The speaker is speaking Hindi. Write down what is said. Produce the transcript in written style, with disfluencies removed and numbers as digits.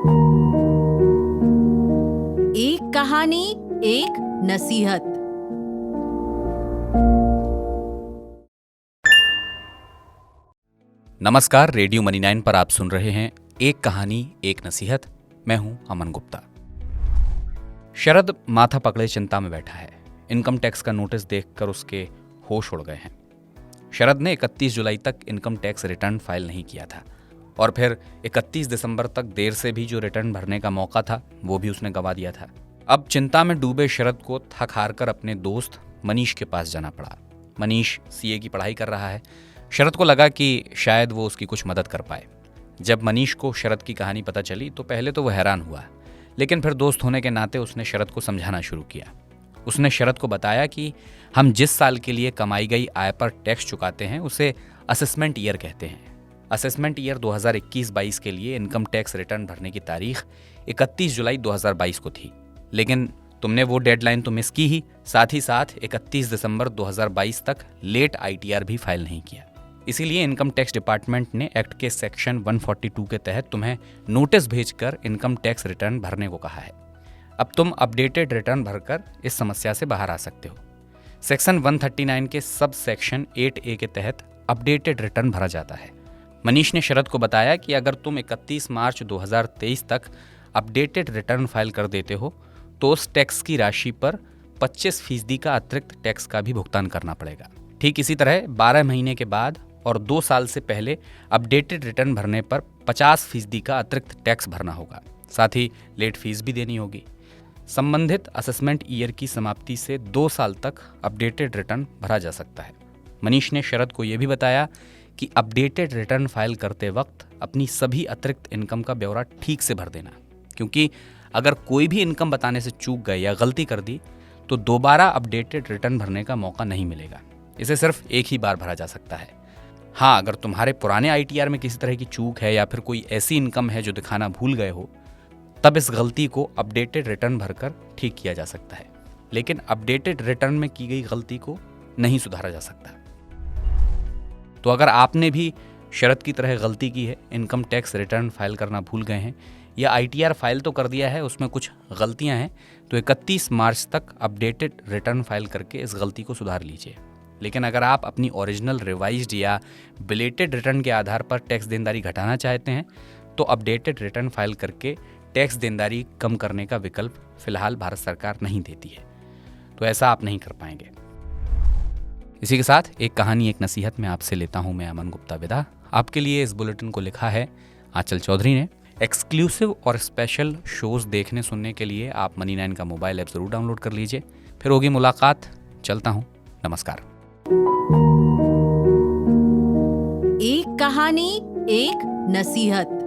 एक कहानी एक नसीहत। नमस्कार, रेडियो मनी 9 पर आप सुन रहे हैं एक कहानी एक नसीहत। मैं हूं अमन गुप्ता। शरद माथा पकड़े चिंता में बैठा है। इनकम टैक्स का नोटिस देखकर उसके होश उड़ गए हैं। शरद ने 31 जुलाई तक इनकम टैक्स रिटर्न फाइल नहीं किया था और फिर 31 दिसंबर तक देर से भी जो रिटर्न भरने का मौका था वो भी उसने गंवा दिया था। अब चिंता में डूबे शरद को थक हार कर अपने दोस्त मनीष के पास जाना पड़ा। मनीष सीए की पढ़ाई कर रहा है। शरद को लगा कि शायद वो उसकी कुछ मदद कर पाए। जब मनीष को शरद की कहानी पता चली तो पहले तो वो हैरान हुआ, लेकिन फिर दोस्त होने के नाते उसने शरद को समझाना शुरू किया। उसने शरद को बताया कि हम जिस साल के लिए कमाई गई आय पर टैक्स चुकाते हैं उसे असेसमेंट ईयर कहते हैं। असेसमेंट ईयर 2021-22 के लिए इनकम टैक्स रिटर्न भरने की तारीख 31 जुलाई 2022 को थी, लेकिन तुमने वो डेडलाइन तो मिस की ही, साथ ही साथ 31 दिसंबर 2022 तक लेट आईटीआर भी फाइल नहीं किया। इसीलिए इनकम टैक्स डिपार्टमेंट ने एक्ट के सेक्शन 142 के तहत तुम्हें नोटिस भेजकर इनकम टैक्स रिटर्न भरने को कहा है। अब तुम अपडेटेड रिटर्न भरकर इस समस्या से बाहर आ सकते हो। सेक्शन 139 के सब सेक्शन 8A के तहत अपडेटेड रिटर्न भरा जाता है। मनीष ने शरद को बताया कि अगर तुम 31 मार्च 2023 तक अपडेटेड रिटर्न फाइल कर देते हो तो उस टैक्स की राशि पर 25% का अतिरिक्त टैक्स का भी भुगतान करना पड़ेगा। ठीक इसी तरह 12 महीने के बाद और 2 साल से पहले अपडेटेड रिटर्न भरने पर 50% का अतिरिक्त टैक्स भरना होगा। साथ ही लेट फीस भी देनी होगी। संबंधित असेसमेंट ईयर की समाप्ति से 2 साल तक अपडेटेड रिटर्न भरा जा सकता है। मनीष ने शरद को यह भी बताया कि अपडेटेड रिटर्न फाइल करते वक्त अपनी सभी अतिरिक्त इनकम का ब्यौरा ठीक से भर देना, क्योंकि अगर कोई भी इनकम बताने से चूक गए या गलती कर दी तो दोबारा अपडेटेड रिटर्न भरने का मौका नहीं मिलेगा। इसे सिर्फ एक ही बार भरा जा सकता है। हाँ, अगर तुम्हारे पुराने आईटीआर में किसी तरह की चूक है या फिर कोई ऐसी इनकम है जो दिखाना भूल गए हो, तब इस गलती को अपडेटेड रिटर्न भरकर ठीक किया जा सकता है, लेकिन अपडेटेड रिटर्न में की गई गलती को नहीं सुधारा जा सकता। तो अगर आपने भी शरद की तरह गलती की है, इनकम टैक्स रिटर्न फाइल करना भूल गए हैं या आईटीआर फाइल तो कर दिया है, उसमें कुछ गलतियां हैं, तो 31 मार्च तक अपडेटेड रिटर्न फाइल करके इस गलती को सुधार लीजिए। लेकिन अगर आप अपनी ओरिजिनल रिवाइज्ड या बिलेटेड रिटर्न के आधार पर टैक्स देनदारी घटाना चाहते हैं तो अपडेटेड रिटर्न फाइल करके टैक्स देनदारी कम करने का विकल्प फिलहाल भारत सरकार नहीं देती है, तो ऐसा आप नहीं कर पाएंगे। इसी के साथ एक कहानी एक नसीहत में आपसे लेता हूं मैं अमन गुप्ता विदा। आपके लिए इस बुलेटिन को लिखा है आंचल चौधरी ने। एक्सक्लूसिव और स्पेशल शोज देखने सुनने के लिए आप मनी 9 का मोबाइल ऐप जरूर डाउनलोड कर लीजिए। फिर होगी मुलाकात। चलता हूं, नमस्कार। एक कहानी एक नसीहत।